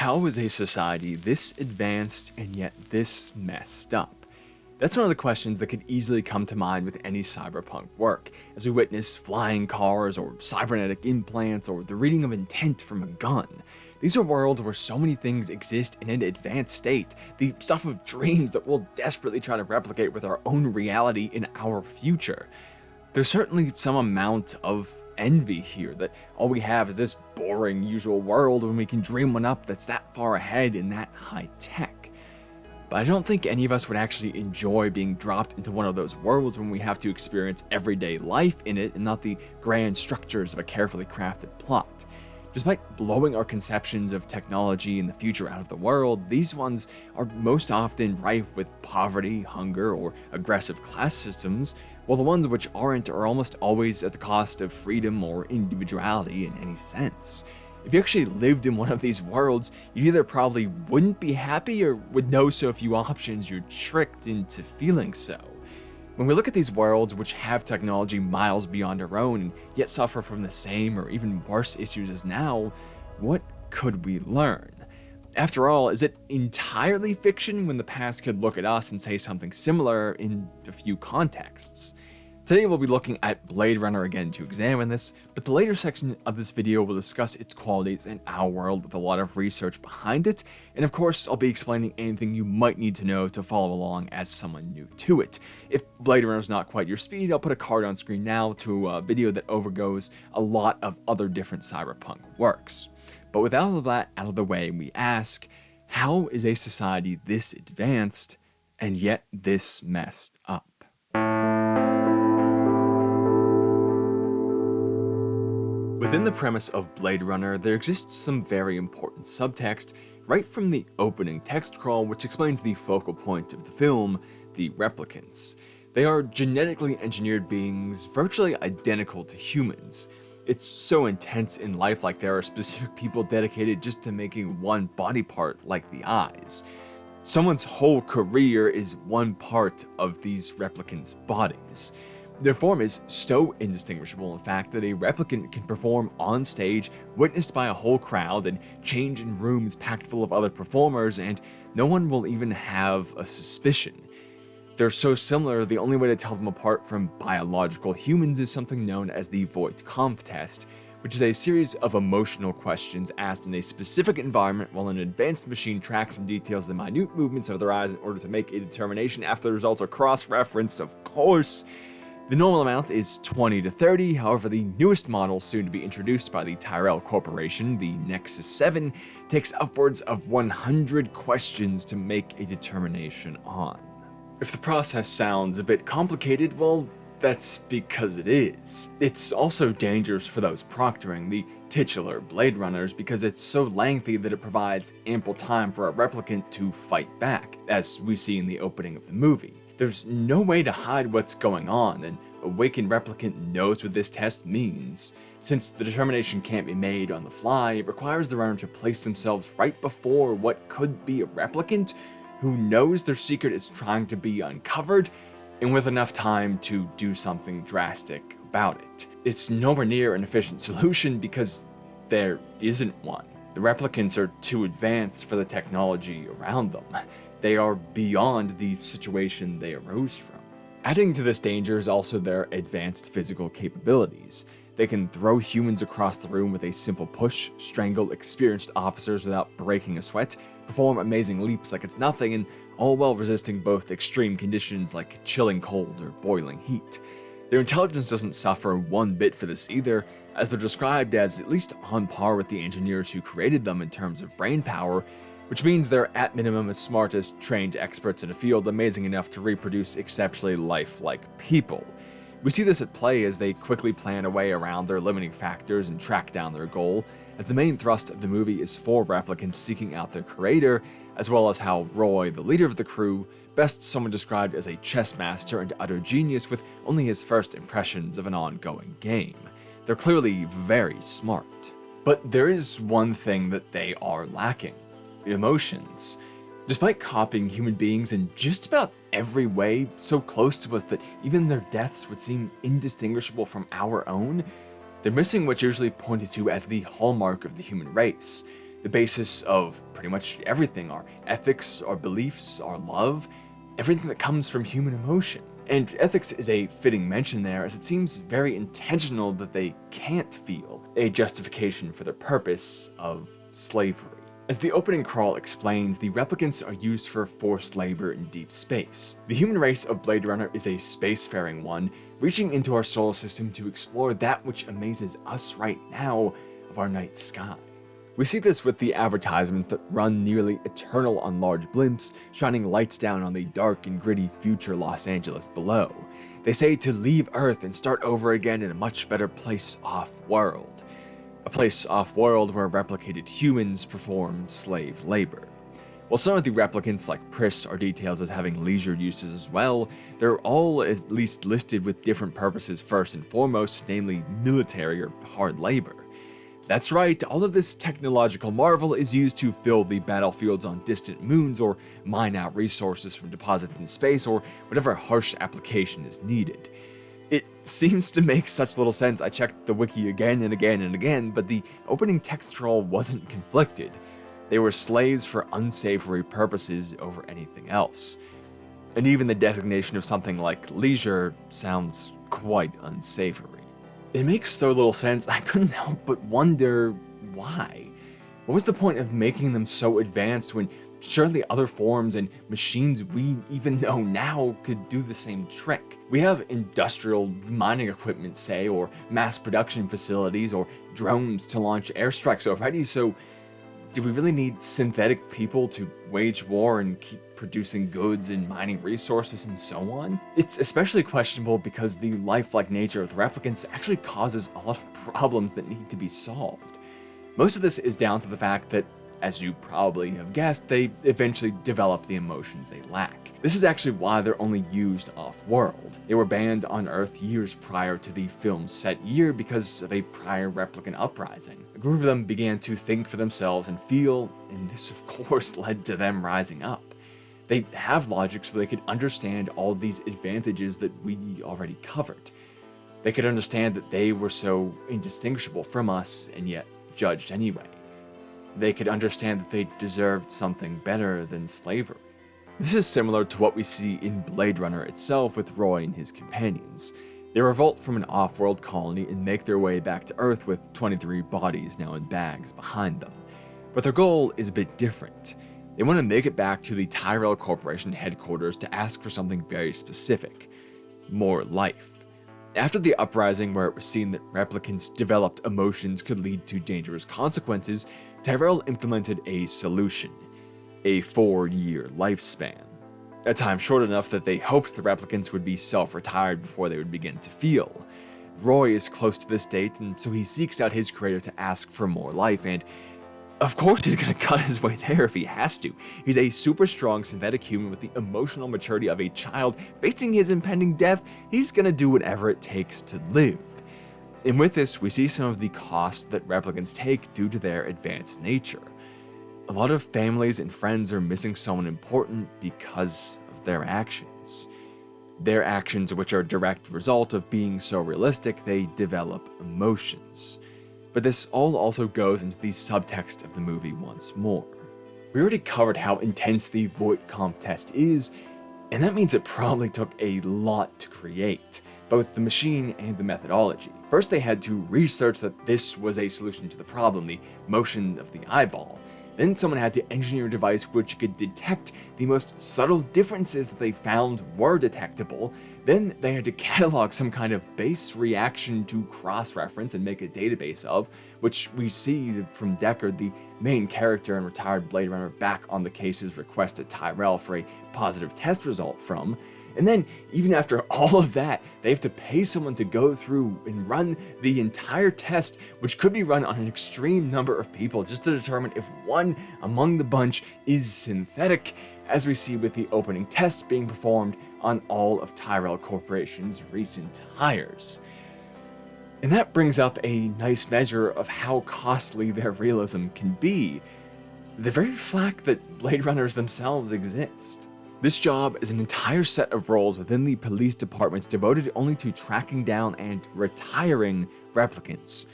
How is a society this advanced and yet this messed up? That's one of the questions that could easily come to mind with any cyberpunk work, as we witness flying cars or cybernetic implants or the reading of intent from a gun. These are worlds where so many things exist in an advanced state, the stuff of dreams that we'll desperately try to replicate with our own reality in our future. There's certainly some amount of envy here that all we have is this boring usual world when we can dream one up that's that far ahead and that high tech. But I don't think any of us would actually enjoy being dropped into one of those worlds when we have to experience everyday life in it and not the grand structures of a carefully crafted plot. Despite blowing our conceptions of technology and the future out of the world, these ones are most often rife with poverty, hunger, or aggressive class systems, while the ones which aren't are almost always at the cost of freedom or individuality in any sense. If you actually lived in one of these worlds, you either probably wouldn't be happy or would know so few options you're tricked into feeling so. When we look at these worlds which have technology miles beyond our own and yet suffer from the same or even worse issues as now, what could we learn? After all, is it entirely fiction when the past could look at us and say something similar in a few contexts? Today we'll be looking at Blade Runner again to examine this, but the later section of this video will discuss its qualities in our world with a lot of research behind it, and of course I'll be explaining anything you might need to know to follow along as someone new to it. If Blade Runner is not quite your speed, I'll put a card on screen now to a video that overgoes a lot of other different cyberpunk works. But with all of that out of the way, we ask, how is a society this advanced and yet this messed up? Within the premise of Blade Runner, there exists some very important subtext right from the opening text crawl, which explains the focal point of the film, the replicants. They are genetically engineered beings virtually identical to humans. It's so intense in life, like there are specific people dedicated just to making one body part, like the eyes. Someone's whole career is one part of these replicants' bodies. Their form is so indistinguishable, in fact, that a replicant can perform on stage, witnessed by a whole crowd, and change in rooms packed full of other performers, and no one will even have a suspicion. They're so similar, the only way to tell them apart from biological humans is something known as the Voight-Kampff test, which is a series of emotional questions asked in a specific environment while an advanced machine tracks and details the minute movements of their eyes in order to make a determination after the results are cross-referenced, of course. The normal amount is 20 to 30, however the newest model soon to be introduced by the Tyrell Corporation, the Nexus 7, takes upwards of 100 questions to make a determination on. If the process sounds a bit complicated, well, that's because it is. It's also dangerous for those proctoring, the titular Blade Runners, because it's so lengthy that it provides ample time for a replicant to fight back, as we see in the opening of the movie. There's no way to hide what's going on, and awakened replicant knows what this test means. Since the determination can't be made on the fly, it requires the runner to place themselves right before what could be a replicant who knows their secret is trying to be uncovered, and with enough time to do something drastic about it. It's nowhere near an efficient solution because there isn't one. The replicants are too advanced for the technology around them. They are beyond the situation they arose from. Adding to this danger is also their advanced physical capabilities. They can throw humans across the room with a simple push, strangle experienced officers without breaking a sweat, perform amazing leaps like it's nothing, and all while resisting both extreme conditions like chilling cold or boiling heat. Their intelligence doesn't suffer one bit for this either, as they're described as at least on par with the engineers who created them in terms of brain power, which means they're at minimum as smart as trained experts in a field amazing enough to reproduce exceptionally lifelike people. We see this at play as they quickly plan a way around their limiting factors and track down their goal, as the main thrust of the movie is 4 replicants seeking out their creator, as well as how Roy, the leader of the crew, best someone described as a chess master and utter genius with only his first impressions of an ongoing game. They're clearly very smart. But there is one thing that they are lacking. Emotions. Despite copying human beings in just about every way, so close to us that even their deaths would seem indistinguishable from our own, they're missing what's usually pointed to as the hallmark of the human race, the the basis of pretty much everything, our ethics, our beliefs, our love, everything that comes from human emotion. And ethics is a fitting mention there, as it seems very intentional that they can't feel a justification for the purpose of slavery. As the opening crawl explains, the replicants are used for forced labor in deep space. The human race of Blade Runner is a spacefaring one, reaching into our solar system to explore that which amazes us right now of our night sky. We see this with the advertisements that run nearly eternal on large blimps, shining lights down on the dark and gritty future Los Angeles below. They say to leave Earth and start over again in a much better place off-world. A place off-world where replicated humans perform slave labor. While some of the replicants like Pris are detailed as having leisure uses as well, they're all at least listed with different purposes first and foremost, namely military or hard labor. That's right, all of this technological marvel is used to fill the battlefields on distant moons or mine out resources from deposits in space or whatever harsh application is needed. It seems to make such little sense. I checked the wiki again and again and again, but the opening text troll wasn't conflicted. They were slaves for unsavory purposes over anything else. And even the designation of something like leisure sounds quite unsavory. It makes so little sense, I couldn't help but wonder why. What was the point of making them so advanced when surely other forms and machines we even know now could do the same trick? We have industrial mining equipment, say, or mass production facilities, or drones to launch airstrikes already, so do we really need synthetic people to wage war and keep producing goods and mining resources and so on? It's especially questionable because the lifelike nature of the replicants actually causes a lot of problems that need to be solved. Most of this is down to the fact that, as you probably have guessed, they eventually develop the emotions they lack. This is actually why they're only used off-world. They were banned on Earth years prior to the film's set year because of a prior replicant uprising. A group of them began to think for themselves and feel, and this of course led to them rising up. They have logic so they could understand all these advantages that we already covered. They could understand that they were so indistinguishable from us and yet judged anyway. They could understand that they deserved something better than slavery. This is similar to what we see in Blade Runner itself with Roy and his companions. They revolt from an off-world colony and make their way back to Earth with 23 bodies now in bags behind them. But their goal is a bit different. They want to make it back to the Tyrell Corporation headquarters to ask for something very specific. More life. After the uprising where it was seen that replicants' developed emotions could lead to dangerous consequences, Tyrell implemented a solution. A 4-year lifespan. A time short enough that they hoped the replicants would be self-retired before they would begin to feel. Roy is close to this date, and so he seeks out his creator to ask for more life, and of course he's gonna cut his way there if he has to. He's a super strong synthetic human with the emotional maturity of a child. Facing his impending death, he's gonna do whatever it takes to live. And with this, we see some of the costs that replicants take due to their advanced nature. A lot of families and friends are missing someone important because of their actions. Their actions, which are a direct result of being so realistic, they develop emotions. But this all also goes into the subtext of the movie once more. We already covered how intense the Voight-Kampff test is, and that means it probably took a lot to create, both the machine and the methodology. First, they had to research that this was a solution to the problem, the motion of the eyeball. Then someone had to engineer a device which could detect the most subtle differences that they found were detectable. Then they had to catalog some kind of base reaction to cross-reference and make a database of, which we see from Deckard, the main character and retired Blade Runner, back on the case's request at Tyrell for a positive test result from. And then, even after all of that, they have to pay someone to go through and run the entire test, which could be run on an extreme number of people just to determine if one among the bunch is synthetic, as we see with the opening tests being performed on all of Tyrell Corporation's recent hires. And that brings up a nice measure of how costly their realism can be. The very fact that Blade Runners themselves exist. This job is an entire set of roles within the police departments devoted only to tracking down and retiring replicants.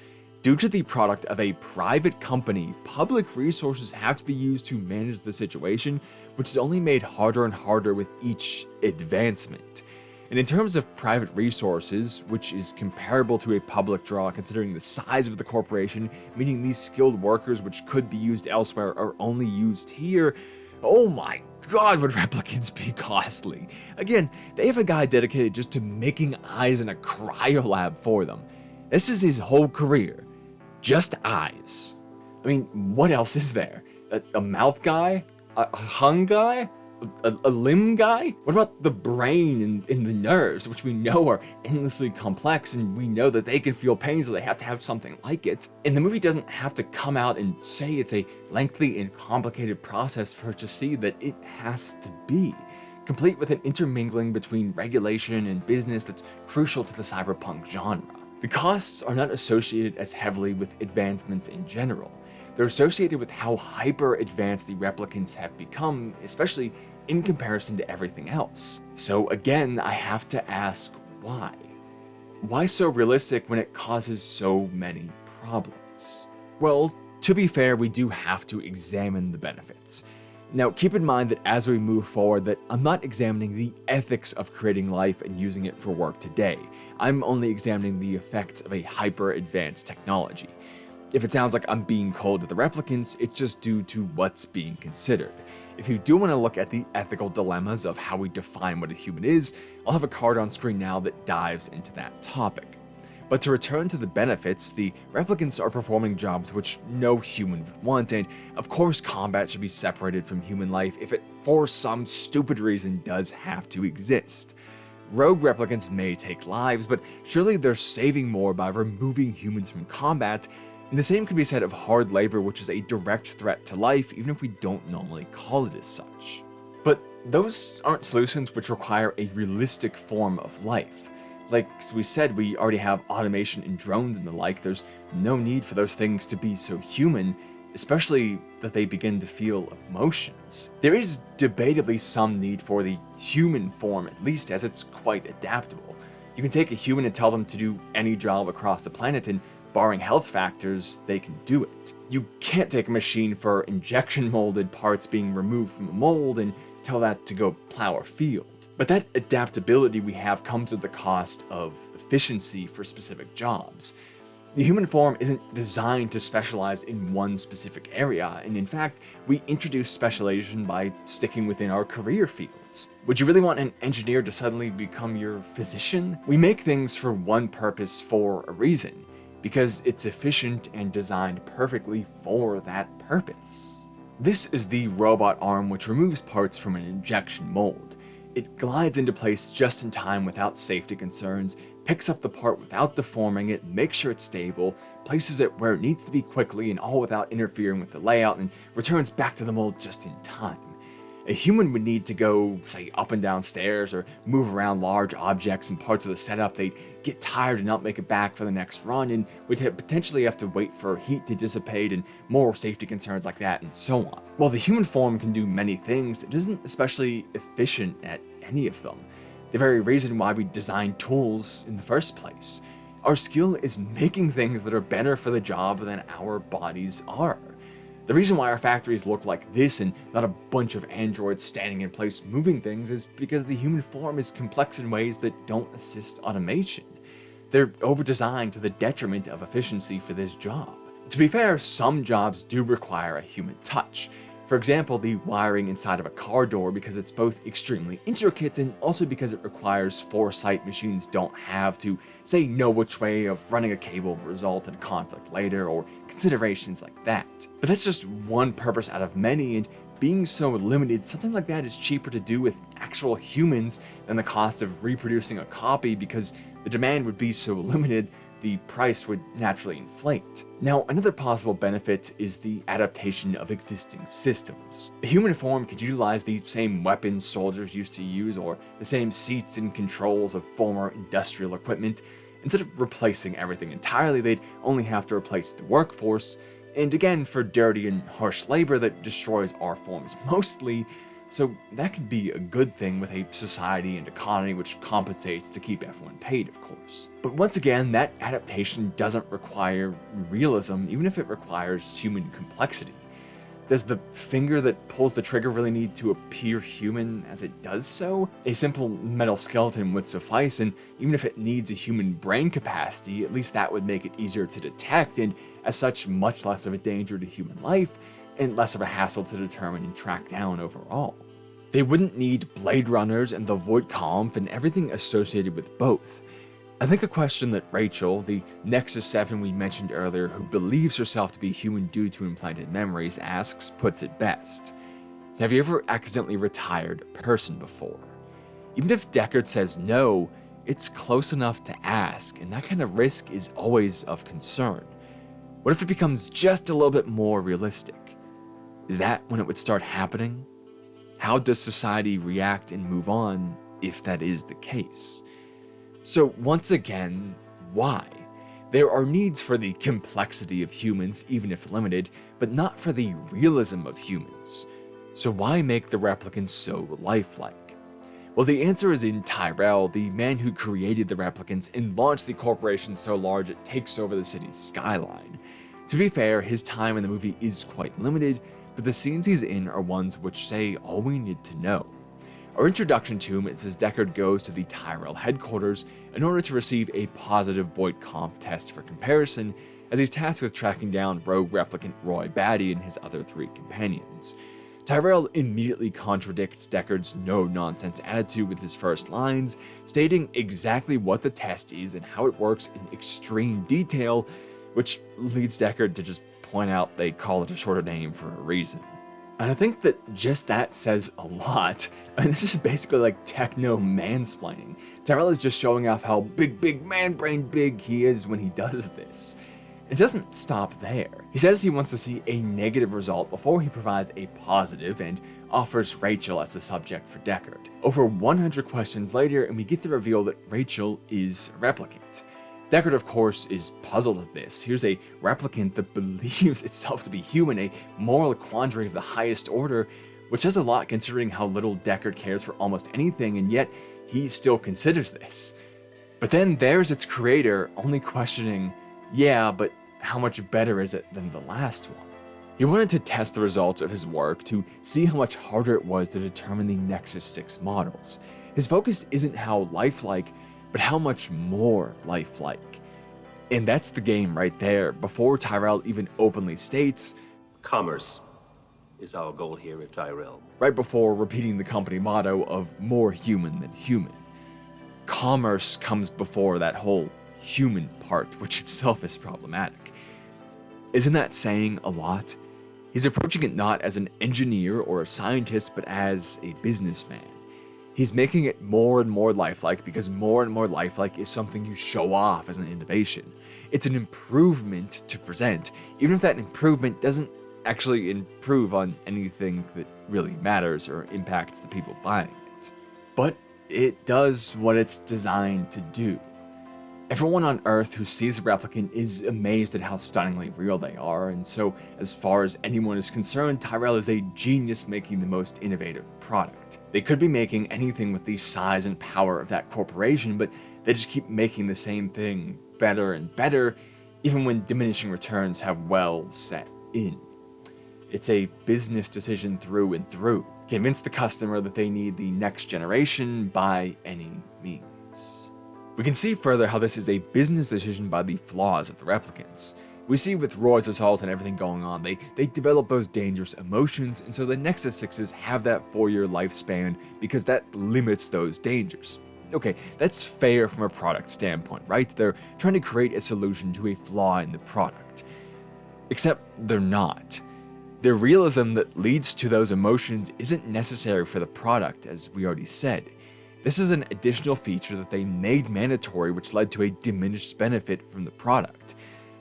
Due to the product of a private company, public resources have to be used to manage the situation, which is only made harder and harder with each advancement. And in terms of private resources, which is comparable to a public draw considering the size of the corporation, meaning these skilled workers which could be used elsewhere are only used here, oh my god, would replicants be costly. Again, they have a guy dedicated just to making eyes in a cryolab for them. This is his whole career. Just eyes. I mean, what else is there? A mouth guy? A hung guy? A limb guy? What about the brain and the nerves, which we know are endlessly complex, and we know that they can feel pain, so they have to have something like it. And the movie doesn't have to come out and say it's a lengthy and complicated process for her to see that it has to be, complete with an intermingling between regulation and business that's crucial to the cyberpunk genre. The costs are not associated as heavily with advancements in general. They're associated with how hyper-advanced the replicants have become, especially in comparison to everything else. So again, I have to ask why? Why so realistic when it causes so many problems? Well, to be fair, we do have to examine the benefits. Now, keep in mind that as we move forward that I'm not examining the ethics of creating life and using it for work today. I'm only examining the effects of a hyper-advanced technology. If it sounds like I'm being cold to the replicants, it's just due to what's being considered. If you do want to look at the ethical dilemmas of how we define what a human is, I'll have a card on screen now that dives into that topic. But to return to the benefits, the replicants are performing jobs which no human would want, and of course combat should be separated from human life if it, for some stupid reason, does have to exist. Rogue replicants may take lives, but surely they're saving more by removing humans from combat, and the same can be said of hard labor, which is a direct threat to life, even if we don't normally call it as such. But those aren't solutions which require a realistic form of life. Like we said, we already have automation and drones and the like. There's no need for those things to be so human, especially that they begin to feel emotions. There is debatably some need for the human form, at least, as it's quite adaptable. You can take a human and tell them to do any job across the planet, and barring health factors, they can do it. You can't take a machine for injection molded parts being removed from a mold and tell that to go plow a field. But that adaptability we have comes at the cost of efficiency for specific jobs. The human form isn't designed to specialize in one specific area, and in fact, we introduce specialization by sticking within our career fields. Would you really want an engineer to suddenly become your physician? We make things for one purpose for a reason, because it's efficient and designed perfectly for that purpose. This is the robot arm which removes parts from an injection mold. It glides into place just in time without safety concerns, picks up the part without deforming it, makes sure it's stable, places it where it needs to be quickly and all without interfering with the layout, and returns back to the mold just in time. A human would need to go, say, up and down stairs or move around large objects and parts of the setup. They'd get tired and not make it back for the next run, and would potentially have to wait for heat to dissipate and more safety concerns like that, and so on. While the human form can do many things, it isn't especially efficient at any of them. The very reason why we design tools in the first place. Our skill is making things that are better for the job than our bodies are. The reason why our factories look like this and not a bunch of androids standing in place moving things is because the human form is complex in ways that don't assist automation. They're over-designed to the detriment of efficiency for this job. To be fair, some jobs do require a human touch. For example, the wiring inside of a car door, because it's both extremely intricate and also because it requires foresight machines don't have to, say, know which way of running a cable will result in conflict later, or considerations like that. But that's just one purpose out of many, and being so limited, something like that is cheaper to do with actual humans than the cost of reproducing a copy, because the demand would be so limited, the price would naturally inflate. Now, another possible benefit is the adaptation of existing systems. A human form could utilize the same weapons soldiers used to use, or the same seats and controls of former industrial equipment. Instead of replacing everything entirely, they'd only have to replace the workforce, and again, for dirty and harsh labor that destroys our forms mostly, So that could be a good thing with a society and economy which compensates to keep everyone paid, of course. But once again, that adaptation doesn't require realism, even if it requires human complexity. Does the finger that pulls the trigger really need to appear human as it does so? A simple metal skeleton would suffice, and even if it needs a human brain capacity, at least that would make it easier to detect, and as such much less of a danger to human life, and less of a hassle to determine and track down overall. They wouldn't need Blade Runners and the Voight-Kampff and everything associated with both. I think a question that Rachel, the Nexus 7 we mentioned earlier who believes herself to be human due to implanted memories, asks puts it best. Have you ever accidentally retired a person before? Even if Deckard says no, it's close enough to ask, and that kind of risk is always of concern. What if it becomes just a little bit more realistic? Is that when it would start happening? How does society react and move on if that is the case? So once again, why? There are needs for the complexity of humans, even if limited, but not for the realism of humans. So why make the replicants so lifelike? Well, the answer is in Tyrell, the man who created the replicants and launched the corporation so large it takes over the city's skyline. To be fair, his time in the movie is quite limited, but the scenes he's in are ones which say all we need to know. Our introduction to him is as Deckard goes to the Tyrell headquarters in order to receive a positive Voight-Kampff test for comparison, as he's tasked with tracking down rogue replicant Roy Batty and his other 3 companions. Tyrell immediately contradicts Deckard's no-nonsense attitude with his first lines, stating exactly what the test is and how it works in extreme detail, which leads Deckard to just point out they call it a shorter name for a reason. And I think that just that says a lot. I mean, this is basically like techno-mansplaining. Tyrell is just showing off how big man-brain big he is when he does this. It doesn't stop there. He says he wants to see a negative result before he provides a positive and offers Rachel as the subject for Deckard. Over 100 questions later, and we get the reveal that Rachel is a replicant. Deckard, of course, is puzzled at this. Here's a replicant that believes itself to be human, a moral quandary of the highest order, which says a lot considering how little Deckard cares for almost anything, and yet he still considers this. But then there's its creator, only questioning, yeah, but how much better is it than the last one? He wanted to test the results of his work to see how much harder it was to determine the Nexus 6 models. His focus isn't how lifelike, but how much more lifelike. And that's the game right there, before Tyrell even openly states, "Commerce is our goal here at Tyrell." Right before repeating the company motto of more human than human. Commerce comes before that whole human part, which itself is problematic. Isn't that saying a lot? He's approaching it not as an engineer or a scientist, but as a businessman. He's making it more and more lifelike because more and more lifelike is something you show off as an innovation. It's an improvement to present, even if that improvement doesn't actually improve on anything that really matters or impacts the people buying it. But it does what it's designed to do. Everyone on Earth who sees a replicant is amazed at how stunningly real they are, and so as far as anyone is concerned, Tyrell is a genius making the most innovative product. They could be making anything with the size and power of that corporation, but they just keep making the same thing better and better, even when diminishing returns have well set in. It's a business decision through and through. Convince the customer that they need the next generation by any means. We can see further how this is a business decision by the flaws of the replicants. We see with Roy's assault and everything going on, they develop those dangerous emotions, and so the Nexus 6s have that 4-year lifespan because that limits those dangers. Okay, that's fair from a product standpoint, right? They're trying to create a solution to a flaw in the product. Except they're not. The realism that leads to those emotions isn't necessary for the product, as we already said. This is an additional feature that they made mandatory, which led to a diminished benefit from the product.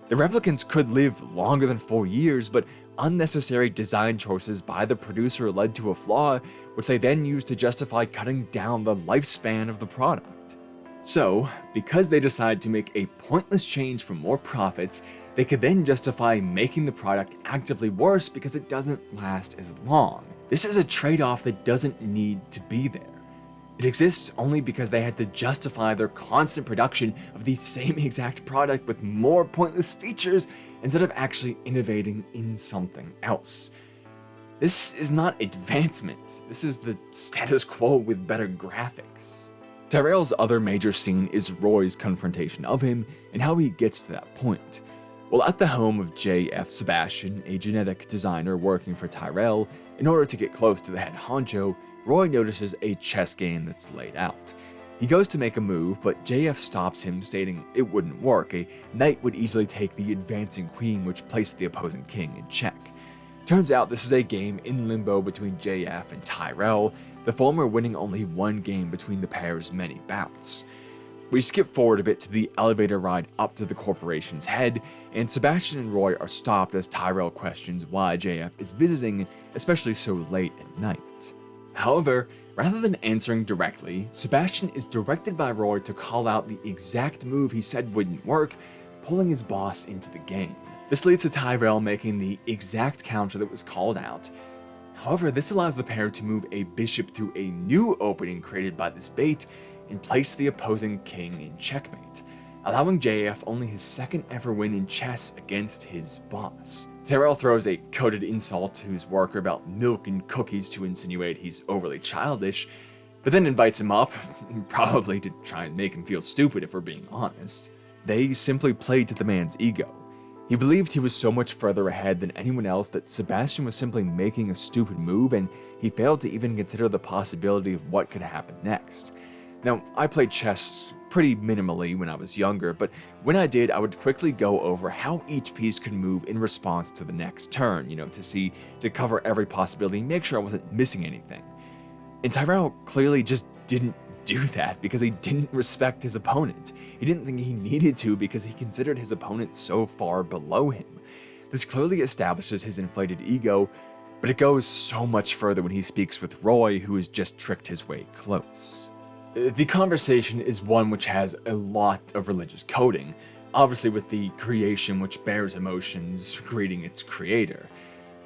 The replicants could live longer than 4 years, but unnecessary design choices by the producer led to a flaw, which they then used to justify cutting down the lifespan of the product. So, because they decided to make a pointless change for more profits, they could then justify making the product actively worse because it doesn't last as long. This is a trade-off that doesn't need to be there. It exists only because they had to justify their constant production of the same exact product with more pointless features instead of actually innovating in something else. This is not advancement, this is the status quo with better graphics. Tyrell's other major scene is Roy's confrontation of him and how he gets to that point. While at the home of J.F. Sebastian, a genetic designer working for Tyrell, in order to get close to the head honcho, Roy notices a chess game that's laid out. He goes to make a move, but JF stops him, stating it wouldn't work. A knight would easily take the advancing queen, which placed the opposing king in check. Turns out this is a game in limbo between JF and Tyrell, the former winning only one game between the pair's many bouts. We skip forward a bit to the elevator ride up to the corporation's head, and Sebastian and Roy are stopped as Tyrell questions why JF is visiting, especially so late at night. However, rather than answering directly, Sebastian is directed by Roy to call out the exact move he said wouldn't work, pulling his boss into the game. This leads to Tyrell making the exact counter that was called out. However, this allows the pair to move a bishop through a new opening created by this bait and place the opposing king in checkmate, allowing JF only his second ever win in chess against his boss. Tyrell throws a coded insult to his worker about milk and cookies to insinuate he's overly childish, but then invites him up, probably to try and make him feel stupid if we're being honest. They simply played to the man's ego. He believed he was so much further ahead than anyone else that Sebastian was simply making a stupid move, and he failed to even consider the possibility of what could happen next. Now, I played chess pretty minimally when I was younger, but when I did, I would quickly go over how each piece could move in response to the next turn, to cover every possibility and make sure I wasn't missing anything. And Tyrell clearly just didn't do that because he didn't respect his opponent. He didn't think he needed to because he considered his opponent so far below him. This clearly establishes his inflated ego, but it goes so much further when he speaks with Roy, who has just tricked his way close. The conversation is one which has a lot of religious coding, obviously with the creation which bears emotions greeting its creator.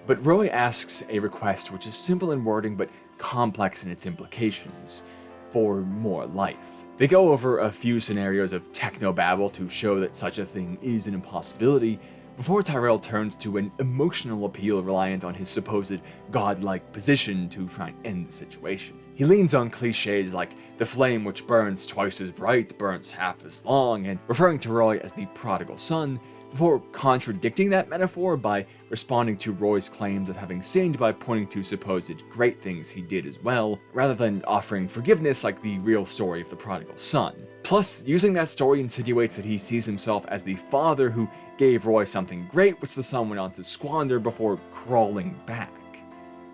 But Roy asks a request which is simple in wording but complex in its implications, for more life. They go over a few scenarios of technobabble to show that such a thing is an impossibility, before Tyrell turns to an emotional appeal reliant on his supposed godlike position to try and end the situation. He leans on cliches like the flame which burns twice as bright burns half as long, and referring to Roy as the prodigal son, before contradicting that metaphor by responding to Roy's claims of having sinned by pointing to supposed great things he did as well, rather than offering forgiveness like the real story of the prodigal son. Plus, using that story insinuates that he sees himself as the father who gave Roy something great which the son went on to squander before crawling back.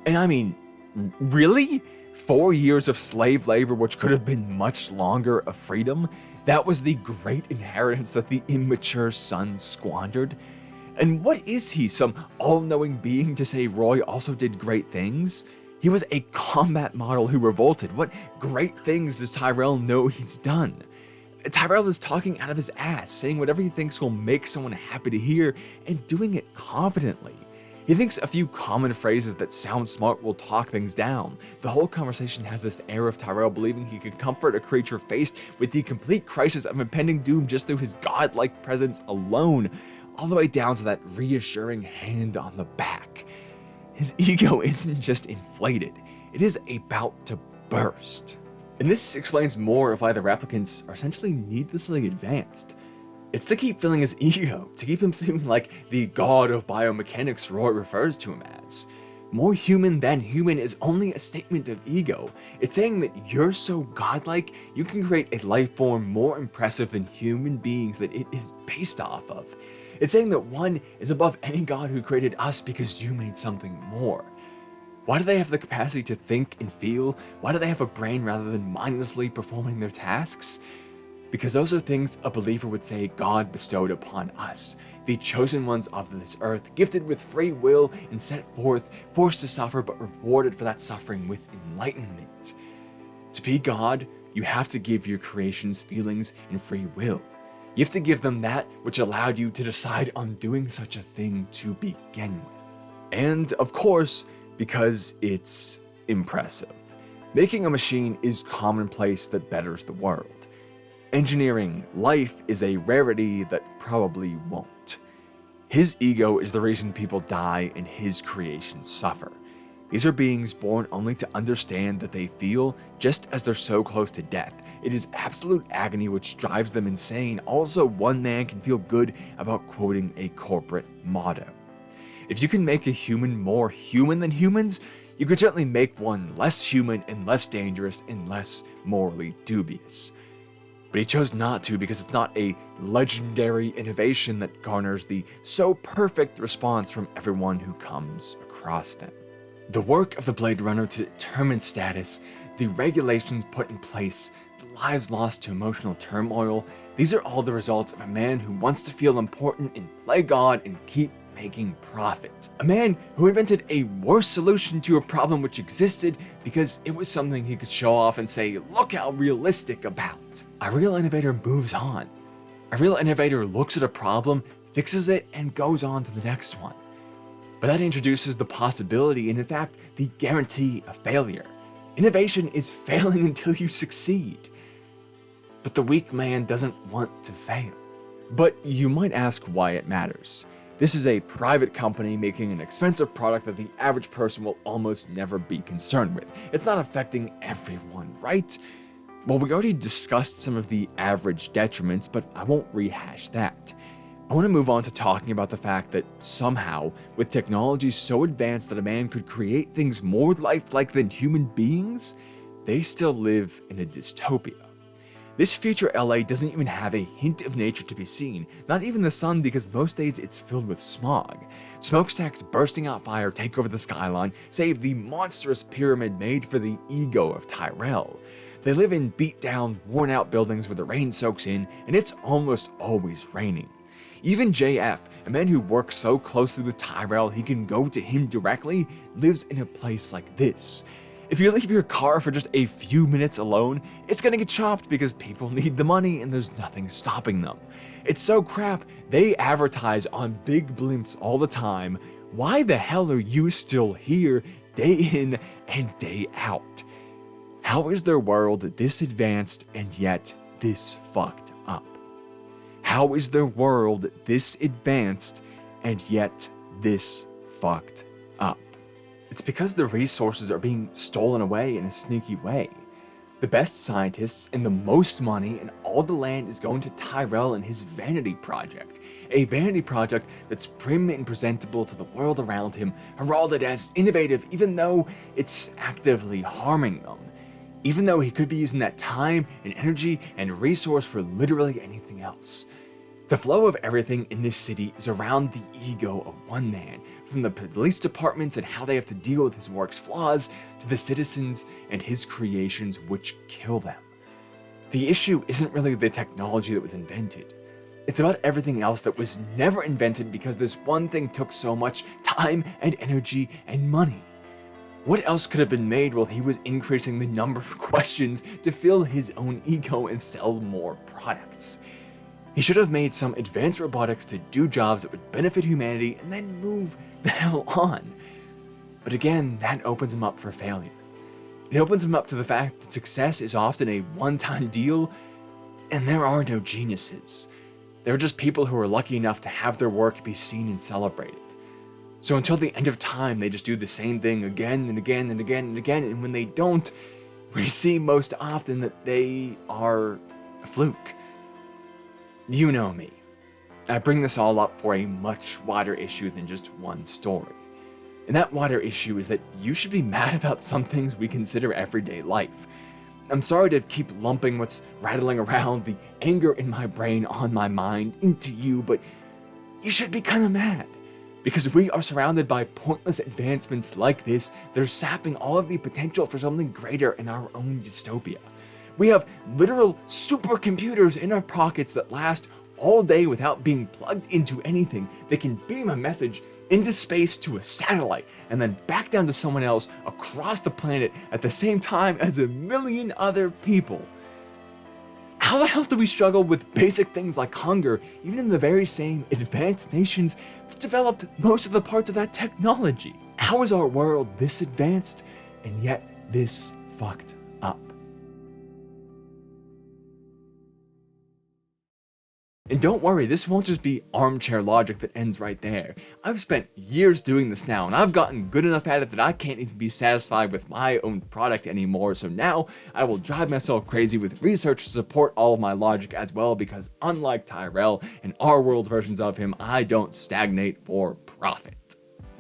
And I mean, really? 4 years of slave labor which could have been much longer of freedom? That was the great inheritance that the immature son squandered? And what is he, some all-knowing being to say Roy also did great things? He was a combat model who revolted. What great things does Tyrell know he's done? Tyrell is talking out of his ass, saying whatever he thinks will make someone happy to hear, and doing it confidently. He thinks a few common phrases that sound smart will talk things down. The whole conversation has this air of Tyrell believing he could comfort a creature faced with the complete crisis of impending doom just through his godlike presence alone, all the way down to that reassuring hand on the back. His ego isn't just inflated, it is about to burst. And this explains more of why the replicants are essentially needlessly advanced. It's to keep filling his ego, to keep him seeming like the god of biomechanics Roy refers to him as. More human than human is only a statement of ego. It's saying that you're so godlike, you can create a life form more impressive than human beings that it is based off of. It's saying that one is above any god who created us because you made something more. Why do they have the capacity to think and feel? Why do they have a brain rather than mindlessly performing their tasks? Because those are things a believer would say God bestowed upon us, the chosen ones of this earth, gifted with free will and set forth, forced to suffer but rewarded for that suffering with enlightenment. To be God, you have to give your creations feelings and free will. You have to give them that which allowed you to decide on doing such a thing to begin with. And, of course, Because it's impressive. Making a machine is commonplace that betters the world. Engineering life is a rarity that probably won't. His ego is the reason people die and his creations suffer. These are beings born only to understand that they feel just as they're so close to death. It is absolute agony which drives them insane. Also, one man can feel good about quoting a corporate motto. If you can make a human more human than humans, you could certainly make one less human and less dangerous and less morally dubious. But he chose not to because it's not a legendary innovation that garners the so perfect response from everyone who comes across them. The work of the Blade Runner to determine status, the regulations put in place, the lives lost to emotional turmoil, these are all the results of a man who wants to feel important and play God and keep making profit. A man who invented a worse solution to a problem which existed because it was something he could show off and say, look how realistic about. A real innovator moves on. A real innovator looks at a problem, fixes it, and goes on to the next one. But that introduces the possibility and in fact the guarantee of failure. Innovation is failing until you succeed. But the weak man doesn't want to fail. But you might ask why it matters. This is a private company making an expensive product that the average person will almost never be concerned with. It's not affecting everyone, right? Well, we already discussed some of the average detriments, but I won't rehash that. I want to move on to talking about the fact that somehow, with technology so advanced that a man could create things more lifelike than human beings, they still live in a dystopia. This future LA doesn't even have a hint of nature to be seen, not even the sun, because most days it's filled with smog. Smokestacks bursting out fire take over the skyline, save the monstrous pyramid made for the ego of Tyrell. They live in beat-down, worn-out buildings where the rain soaks in, and it's almost always raining. Even JF, a man who works so closely with Tyrell he can go to him directly, lives in a place like this. If you leave your car for just a few minutes alone, it's gonna get chopped because people need the money and there's nothing stopping them. It's so crap, they advertise on big blimps all the time. Why the hell are you still here day in and day out? How is their world this advanced and yet this fucked up? How is their world this advanced and yet this fucked up? It's because the resources are being stolen away in a sneaky way. The best scientists and the most money and all the land is going to Tyrell and his vanity project. A vanity project that's prim and presentable to the world around him, heralded as innovative even though it's actively harming them. Even though he could be using that time and energy and resource for literally anything else. The flow of everything in this city is around the ego of one man, from the police departments and how they have to deal with his work's flaws, to the citizens and his creations which kill them. The issue isn't really the technology that was invented. It's about everything else that was never invented because this one thing took so much time and energy and money. What else could have been made while he was increasing the number of questions to fill his own ego and sell more products? He should have made some advanced robotics to do jobs that would benefit humanity and then move the hell on. But again, that opens him up for failure. It opens him up to the fact that success is often a one-time deal, and there are no geniuses. There are just people who are lucky enough to have their work be seen and celebrated. So until the end of time, they just do the same thing again and again and again and again, and when they don't, we see most often that they are a fluke. You know me. I bring this all up for a much wider issue than just one story. And that wider issue is that you should be mad about some things we consider everyday life. I'm sorry to keep lumping what's rattling around, the anger in my brain on my mind, into you, but you should be kinda mad. Because we are surrounded by pointless advancements like this that are sapping all of the potential for something greater in our own dystopia. We have literal supercomputers in our pockets that last all day without being plugged into anything. They can beam a message into space to a satellite and then back down to someone else across the planet at the same time as a million other people. How the hell do we struggle with basic things like hunger, even in the very same advanced nations that developed most of the parts of that technology? How is our world this advanced and yet this fucked up? And don't worry, this won't just be armchair logic that ends right there. I've spent years doing this now, and I've gotten good enough at it that I can't even be satisfied with my own product anymore, so now I will drive myself crazy with research to support all of my logic as well, because unlike Tyrell and our world versions of him, I don't stagnate for profit.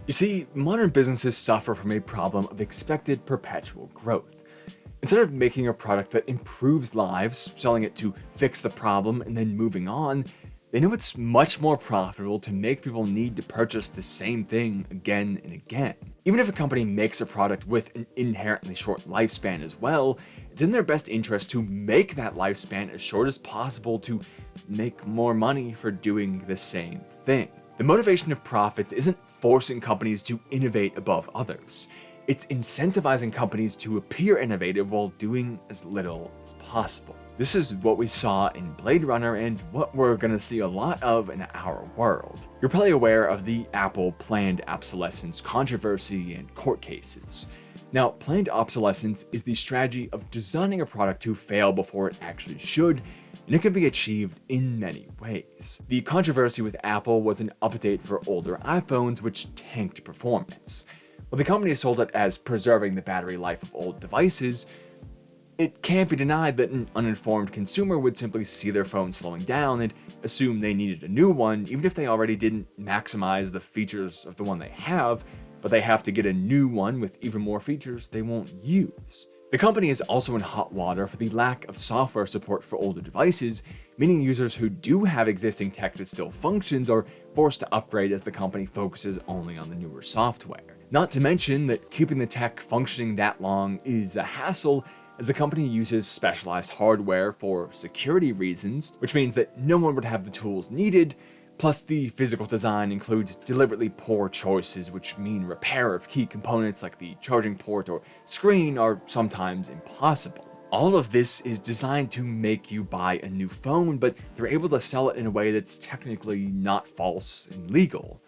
You see, modern businesses suffer from a problem of expected perpetual growth. Instead of making a product that improves lives, selling it to fix the problem, and then moving on, they know it's much more profitable to make people need to purchase the same thing again and again. Even if a company makes a product with an inherently short lifespan as well, it's in their best interest to make that lifespan as short as possible to make more money for doing the same thing. The motivation of profits isn't forcing companies to innovate above others. It's incentivizing companies to appear innovative while doing as little as possible. This is what we saw in Blade Runner and what we're gonna see a lot of in our world. You're probably aware of the Apple planned obsolescence controversy and court cases. Now, planned obsolescence is the strategy of designing a product to fail before it actually should, and it can be achieved in many ways. The controversy with Apple was an update for older iPhones which tanked performance. While the company sold it as preserving the battery life of old devices, it can't be denied that an uninformed consumer would simply see their phone slowing down and assume they needed a new one, even if they already didn't maximize the features of the one they have, but they have to get a new one with even more features they won't use. The company is also in hot water for the lack of software support for older devices, meaning users who do have existing tech that still functions are forced to upgrade as the company focuses only on the newer software. Not to mention that keeping the tech functioning that long is a hassle, as the company uses specialized hardware for security reasons, which means that no one would have the tools needed, plus the physical design includes deliberately poor choices which mean repair of key components like the charging port or screen are sometimes impossible. All of this is designed to make you buy a new phone, but they're able to sell it in a way that's technically not false and legal.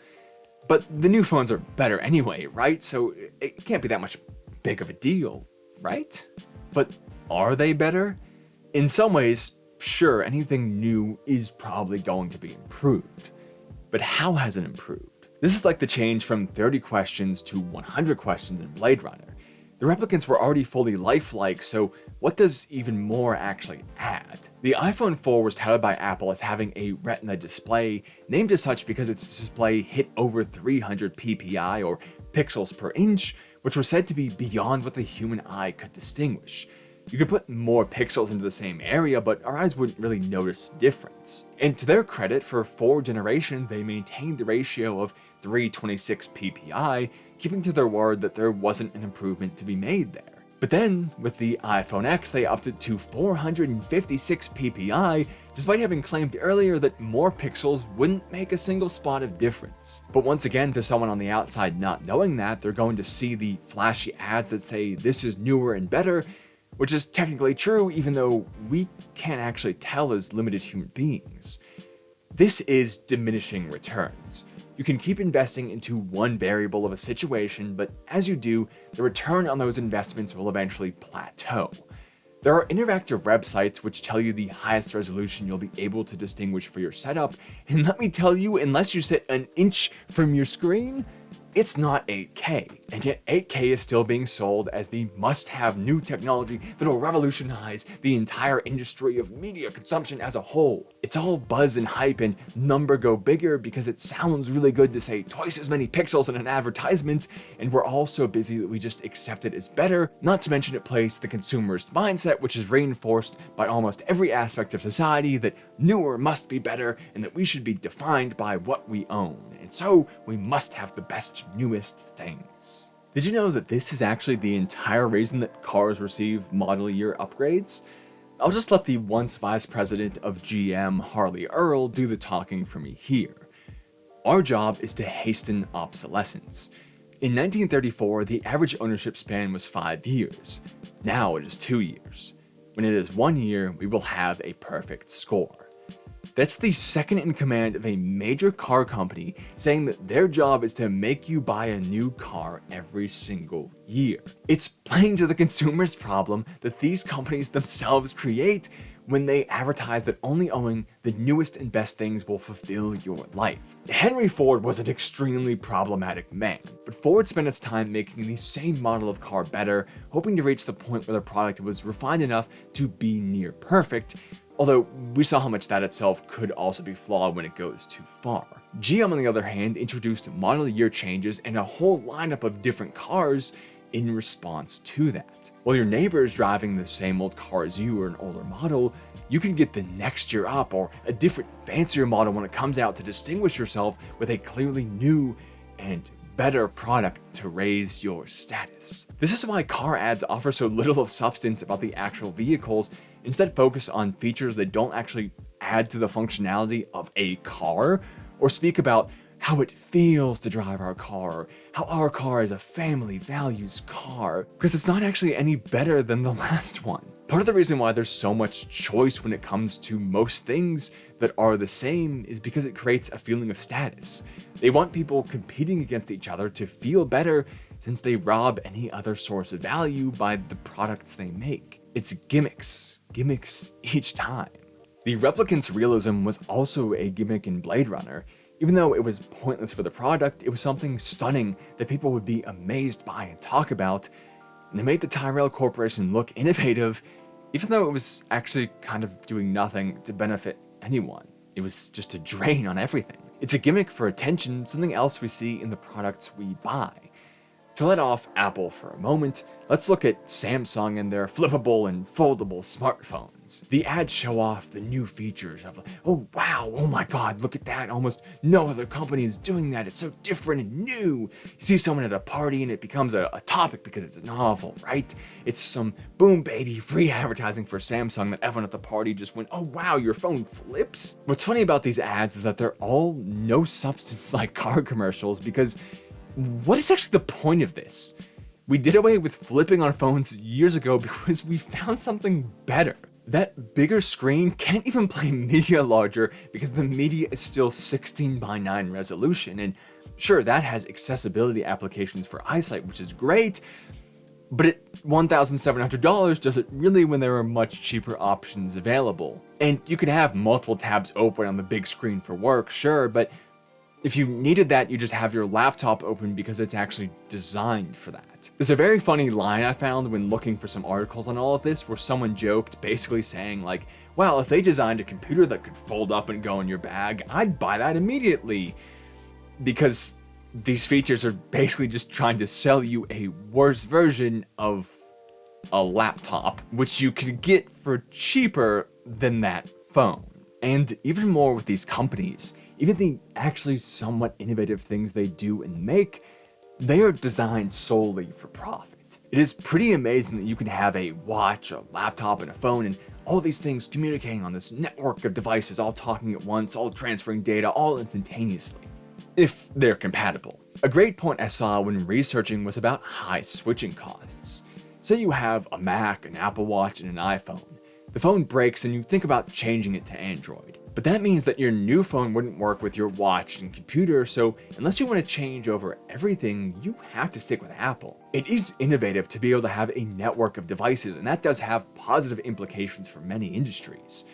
But the new phones are better anyway, right? So it can't be that much big of a deal, right? But are they better? In some ways, sure, anything new is probably going to be improved. But how has it improved? This is like the change from 30 questions to 100 questions in Blade Runner. The replicants were already fully lifelike, so what does even more actually add? The iPhone 4 was touted by Apple as having a Retina display, named as such because its display hit over 300 ppi or pixels per inch, which was said to be beyond what the human eye could distinguish. You could put more pixels into the same area, but our eyes wouldn't really notice a difference. And to their credit, for 4 generations, they maintained the ratio of 326 ppi, keeping to their word that there wasn't an improvement to be made there. But then, with the iPhone X, they upped it to 456 ppi, despite having claimed earlier that more pixels wouldn't make a single spot of difference. But once again, to someone on the outside not knowing that, they're going to see the flashy ads that say this is newer and better, which is technically true even though we can't actually tell as limited human beings. This is diminishing returns. You can keep investing into one variable of a situation, but as you do, the return on those investments will eventually plateau. There are interactive websites which tell you the highest resolution you'll be able to distinguish for your setup, and let me tell you, unless you sit an inch from your screen, it's not 8K, and yet 8K is still being sold as the must-have new technology that'll revolutionize the entire industry of media consumption as a whole. It's all buzz and hype and number go bigger because it sounds really good to say twice as many pixels in an advertisement, and we're all so busy that we just accept it as better, not to mention it plays the consumerist mindset, which is reinforced by almost every aspect of society that newer must be better and that we should be defined by what we own, and so we must have the best newest things. Did you know that this is actually the entire reason that cars receive model year upgrades? I'll just let the once vice president of GM, Harley Earl, do the talking for me here. Our job is to hasten obsolescence. In 1934, the average ownership span was 5 years. Now it is 2 years. When it is 1 year, we will have a perfect score. That's the second in command of a major car company saying that their job is to make you buy a new car every single year. It's playing to the consumer's problem that these companies themselves create when they advertise that only owning the newest and best things will fulfill your life. Henry Ford was an extremely problematic man, but Ford spent its time making the same model of car better, hoping to reach the point where the product was refined enough to be near perfect, although we saw how much that itself could also be flawed when it goes too far. GM, on the other hand, introduced model year changes and a whole lineup of different cars in response to that. While your neighbor is driving the same old car as you or an older model, you can get the next year up or a different fancier model when it comes out to distinguish yourself with a clearly new and better product to raise your status. This is why car ads offer so little of substance about the actual vehicles, instead focus on features that don't actually add to the functionality of a car, or speak about how it feels to drive our car, how our car is a family values car, because it's not actually any better than the last one. Part of the reason why there's so much choice when it comes to most things that are the same is because it creates a feeling of status. They want people competing against each other to feel better since they rob any other source of value by the products they make. It's gimmicks each time. The replicant's realism was also a gimmick in Blade Runner. Even though it was pointless for the product, it was something stunning that people would be amazed by and talk about, and it made the Tyrell Corporation look innovative, even though it was actually kind of doing nothing to benefit anyone. It was just a drain on everything. It's a gimmick for attention, something else we see in the products we buy. To let off Apple for a moment, let's look at Samsung and their flippable and foldable smartphones. The ads show off the new features of, oh wow, oh my god, look at that, almost no other company is doing that, it's so different and new. You see someone at a party and it becomes a topic because it's novel, right? It's some boom baby free advertising for Samsung that everyone at the party just went, oh wow, your phone flips? What's funny about these ads is that they're all no substance like car commercials, because what is actually the point of this? We did away with flipping on phones years ago because we found something better. That bigger screen can't even play media larger because the media is still 16:9 resolution, and sure, that has accessibility applications for eyesight, which is great, but at $1,700, does it really when there are much cheaper options available? And you can have multiple tabs open on the big screen for work, sure, but if you needed that, you just have your laptop open because it's actually designed for that. There's a very funny line I found when looking for some articles on all of this where someone joked, basically saying like, well, if they designed a computer that could fold up and go in your bag, I'd buy that immediately. Because these features are basically just trying to sell you a worse version of a laptop, which you could get for cheaper than that phone. And even more with these companies, even the actually somewhat innovative things they do and make, they are designed solely for profit. It is pretty amazing that you can have a watch, a laptop, and a phone, and all these things communicating on this network of devices, all talking at once, all transferring data, all instantaneously, if they're compatible. A great point I saw when researching was about high switching costs. Say you have a Mac, an Apple Watch, and an iPhone. The phone breaks and you think about changing it to Android. But that means that your new phone wouldn't work with your watch and computer, so unless you want to change over everything, you have to stick with Apple. It is innovative to be able to have a network of devices, and that does have positive implications for many industries.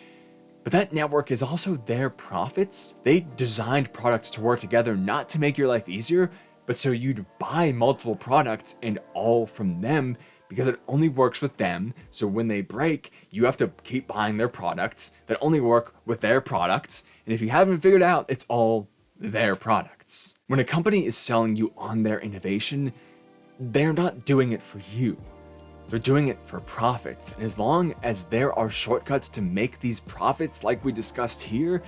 But that network is also their profits. They designed products to work together not to make your life easier, but so you'd buy multiple products and all from them, because it only works with them, so when they break, you have to keep buying their products that only work with their products, and if you haven't figured out, it's all their products. When a company is selling you on their innovation, they're not doing it for you. They're doing it for profits, and as long as there are shortcuts to make these profits like we discussed here,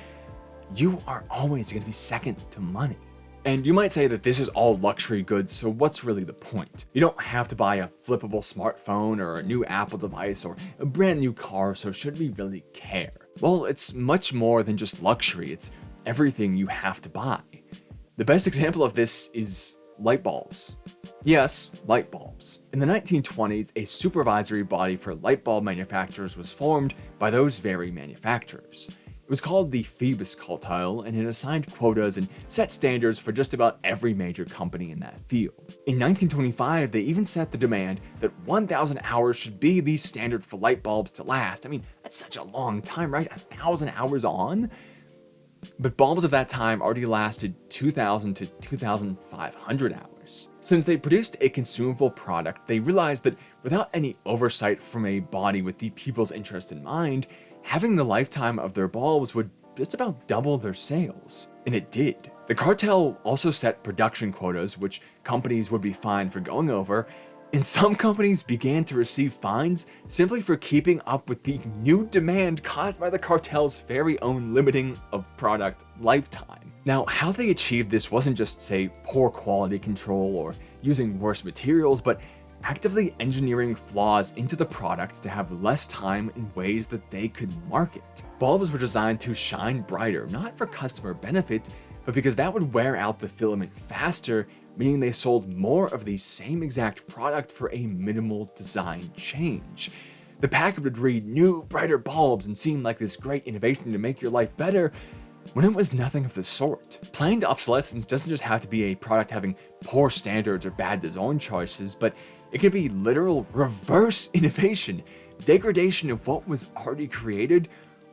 you are always going to be second to money. And you might say that this is all luxury goods, so what's really the point? You don't have to buy a flippable smartphone or a new Apple device or a brand new car, so should we really care? Well, it's much more than just luxury, it's everything you have to buy. The best example of this is light bulbs. Yes, light bulbs. In the 1920s, a supervisory body for light bulb manufacturers was formed by those very manufacturers. It was called the Phoebus Cartel, and it assigned quotas and set standards for just about every major company in that field. In 1925, they even set the demand that 1,000 hours should be the standard for light bulbs to last. I mean, that's such a long time, right? 1,000 hours on? But bulbs of that time already lasted 2,000 to 2,500 hours. Since they produced a consumable product, they realized that without any oversight from a body with the people's interest in mind, having the lifetime of their bulbs would just about double their sales. And it did. The cartel also set production quotas, which companies would be fined for going over, and some companies began to receive fines simply for keeping up with the new demand caused by the cartel's very own limiting of product lifetime. Now, how they achieved this wasn't just, say, poor quality control or using worse materials, but actively engineering flaws into the product to have less time in ways that they could market. Bulbs were designed to shine brighter, not for customer benefit, but because that would wear out the filament faster, meaning they sold more of the same exact product for a minimal design change. The package would read "new, brighter bulbs" and seem like this great innovation to make your life better, when it was nothing of the sort. Planned obsolescence doesn't just have to be a product having poor standards or bad design choices, but it can be literal reverse innovation, degradation of what was already created,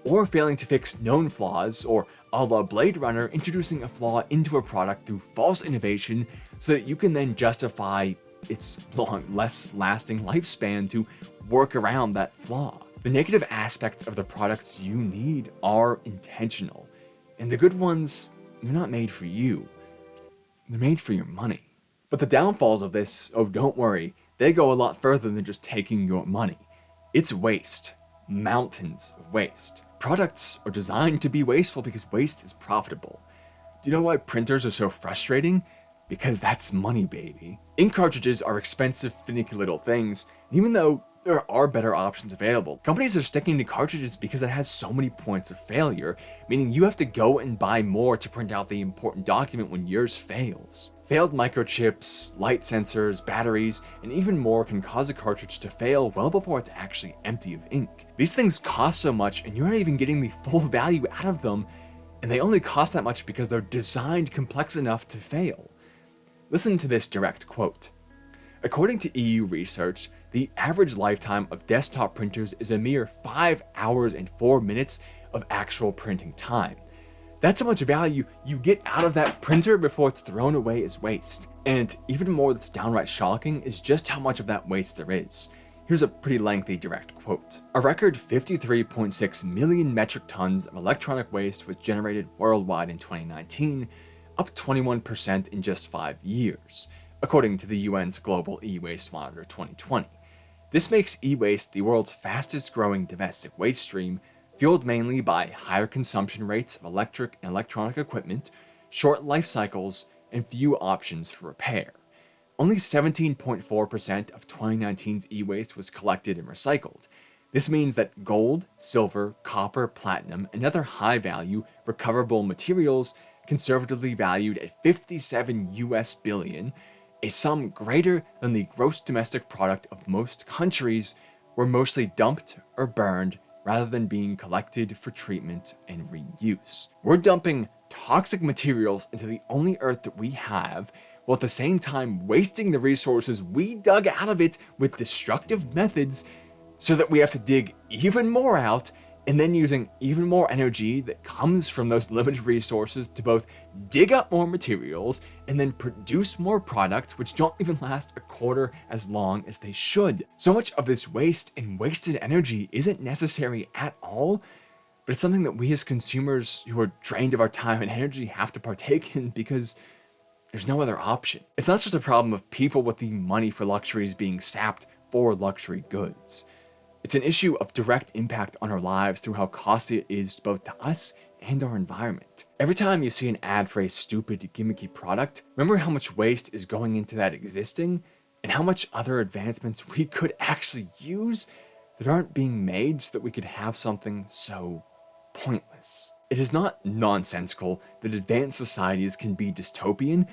or failing to fix known flaws, or a la Blade Runner, introducing a flaw into a product through false innovation so that you can then justify its less lasting lifespan to work around that flaw. The negative aspects of the products you need are intentional, and the good ones, they're not made for you. They're made for your money. But the downfalls of this, oh don't worry, they go a lot further than just taking your money. It's waste. Mountains of waste. Products are designed to be wasteful because waste is profitable. Do you know why printers are so frustrating? Because that's money, baby. Ink cartridges are expensive, finicky little things, and even though there are better options available, companies are sticking to cartridges because it has so many points of failure, meaning you have to go and buy more to print out the important document when yours fails. Failed microchips, light sensors, batteries, and even more can cause a cartridge to fail well before it's actually empty of ink. These things cost so much, and you're not even getting the full value out of them, and they only cost that much because they're designed complex enough to fail. Listen to this direct quote. According to EU research, the average lifetime of desktop printers is a mere 5 hours and 4 minutes of actual printing time. That's how much value you get out of that printer before it's thrown away as waste. And even more that's downright shocking is just how much of that waste there is. Here's a pretty lengthy direct quote. A record 53.6 million metric tons of electronic waste was generated worldwide in 2019, up 21% in just 5 years, according to the UN's Global E-Waste Monitor 2020. This makes e-waste the world's fastest growing domestic waste stream, fueled mainly by higher consumption rates of electric and electronic equipment, short life cycles, and few options for repair. Only 17.4% of 2019's e-waste was collected and recycled. This means that gold, silver, copper, platinum, and other high-value recoverable materials, conservatively valued at $57 billion, a sum greater than the gross domestic product of most countries, were mostly dumped or burned rather than being collected for treatment and reuse. We're dumping toxic materials into the only earth that we have, while at the same time wasting the resources we dug out of it with destructive methods so that we have to dig even more out, and then using even more energy that comes from those limited resources to both dig up more materials and then produce more products which don't even last a quarter as long as they should. So much of this waste and wasted energy isn't necessary at all, but it's something that we as consumers who are drained of our time and energy have to partake in because there's no other option. It's not just a problem of people with the money for luxuries being sapped for luxury goods. It's an issue of direct impact on our lives through how costly it is both to us and our environment. Every time you see an ad for a stupid, gimmicky product, remember how much waste is going into that existing, and how much other advancements we could actually use that aren't being made so that we could have something so pointless. It is not nonsensical that advanced societies can be dystopian,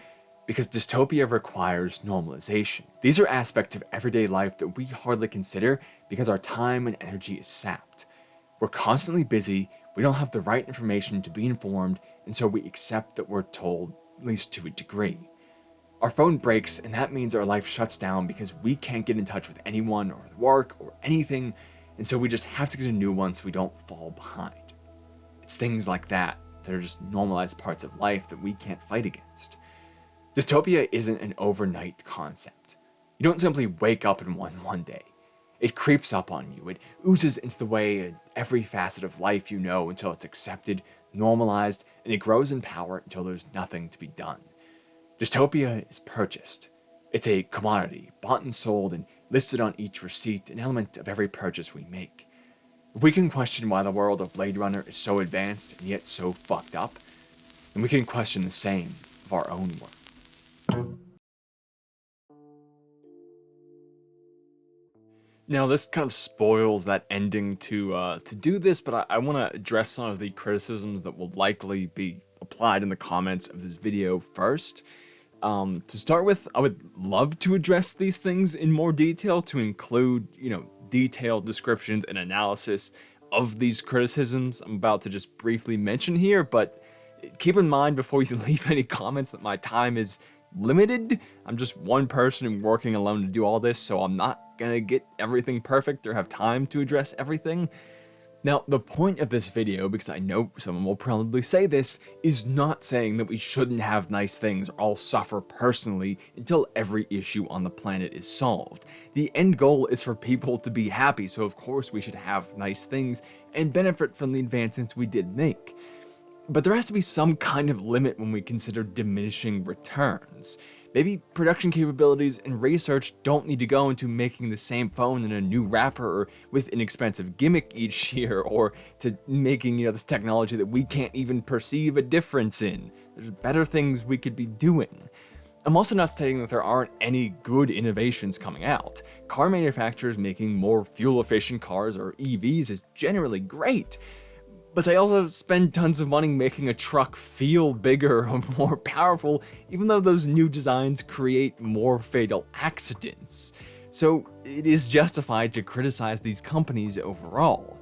because dystopia requires normalization. These are aspects of everyday life that we hardly consider because our time and energy is sapped. We're constantly busy We don't have the right information to be informed, and so we accept that we're told, at least to a degree. Our phone breaks, and that means our life shuts down because we can't get in touch with anyone or with work or anything, and so we just have to get a new one so we don't fall behind. It's things like that that are just normalized parts of life that we can't fight against. Dystopia isn't an overnight concept. You don't simply wake up in one day. It creeps up on you. It oozes into the way in every facet of life you know until it's accepted, normalized, and it grows in power until there's nothing to be done. Dystopia is purchased. It's a commodity, bought and sold and listed on each receipt, an element of every purchase we make. If we can question why the world of Blade Runner is so advanced and yet so fucked up, then we can question the same of our own world. Now, this kind of spoils that ending to do this, but I want to address some of the criticisms that will likely be applied in the comments of this video first. To start with, I would love to address these things in more detail, to include, detailed descriptions and analysis of these criticisms I'm about to just briefly mention here, but keep in mind before you leave any comments that my time is limited. I'm just one person working alone to do all this, so I'm not gonna get everything perfect or have time to address everything. Now, the point of this video, because I know someone will probably say this, is not saying that we shouldn't have nice things or all suffer personally until every issue on the planet is solved. The end goal is for people to be happy, so of course we should have nice things and benefit from the advancements we did make. But there has to be some kind of limit when we consider diminishing returns. Maybe production capabilities and research don't need to go into making the same phone in a new wrapper or with an expensive gimmick each year, or to making, this technology that we can't even perceive a difference in. There's better things we could be doing. I'm also not stating that there aren't any good innovations coming out. Car manufacturers making more fuel-efficient cars, or EVs, is generally great. But they also spend tons of money making a truck feel bigger or more powerful, even though those new designs create more fatal accidents. So it is justified to criticize these companies overall.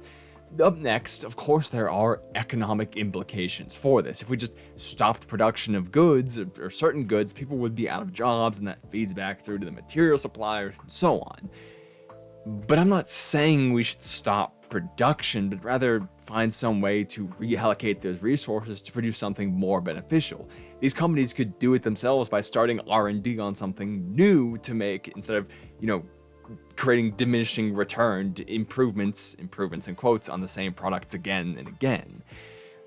Up next, of course, there are economic implications for this. If we just stopped production of goods, or certain goods, people would be out of jobs, and that feeds back through to the material suppliers and so on. But I'm not saying we should stop production, but rather find some way to reallocate those resources to produce something more beneficial. These companies could do it themselves by starting R&D on something new to make, instead of, creating diminishing return improvements in quotes, on the same products again and again.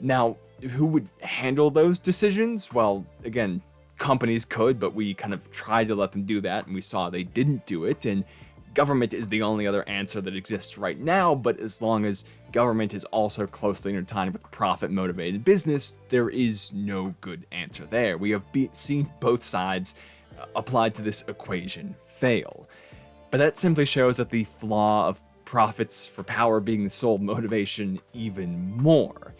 Now, who would handle those decisions? Well, again, companies could, but we kind of tried to let them do that, and we saw they didn't do it, and government is the only other answer that exists right now. But as long as government is also closely intertwined with profit-motivated business, there is no good answer there. We have seen both sides applied to this equation fail. But that simply shows that the flaw of profits for power being the sole motivation even more.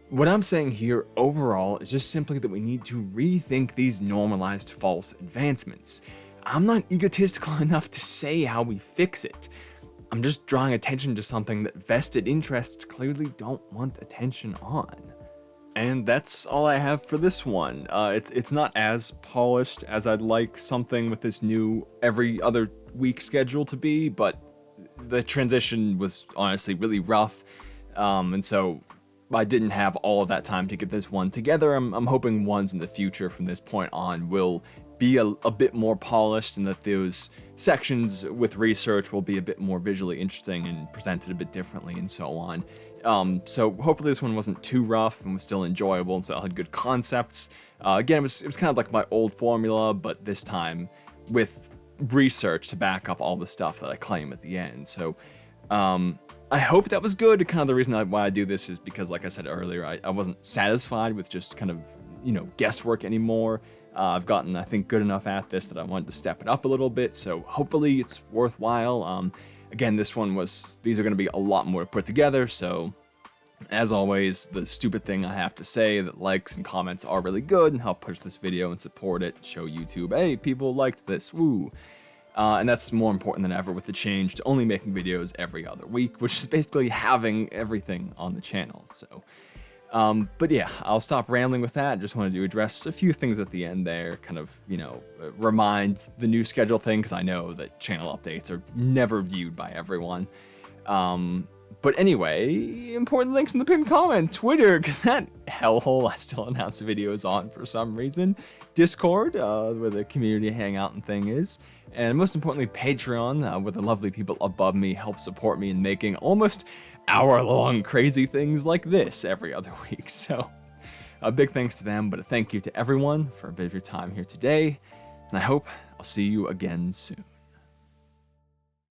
What I'm saying here overall is just simply that we need to rethink these normalized false advancements. I'm not egotistical enough to say how we fix it. I'm just drawing attention to something that vested interests clearly don't want attention on. And that's all I have for this one. It's not as polished as I'd like something with this new every other week schedule to be, but the transition was honestly really rough, and so I didn't have all of that time to get this one together. I'm hoping ones in the future from this point on will be a bit more polished, and that those sections with research will be a bit more visually interesting and presented a bit differently and so on. So hopefully this one wasn't too rough and was still enjoyable, and still had good concepts. Again, it was kind of like my old formula, but this time with research to back up all the stuff that I claim at the end. So I hope that was good. Kind of the reason why I do this is because, like I said earlier, I wasn't satisfied with just kind of, guesswork anymore. I've gotten, I think, good enough at this that I wanted to step it up a little bit, so hopefully it's worthwhile. Again, these are going to be a lot more put together, so as always, the stupid thing I have to say, that likes and comments are really good and help push this video and support it, show YouTube, hey, people liked this, woo. And that's more important than ever with the change to only making videos every other week, which is basically having everything on the channel. So, but yeah, I'll stop rambling with that. Just wanted to address a few things at the end there, kind of, remind the new schedule thing, because I know that channel updates are never viewed by everyone. But anyway, important links in the pinned comment. Twitter, because that hellhole I still announce videos on for some reason. Discord, where the community hangout and thing is. And most importantly, Patreon, where the lovely people above me help support me in making almost hour-long crazy things like this every other week. So, a big thanks to them, but a thank you to everyone for a bit of your time here today. And I hope I'll see you again soon.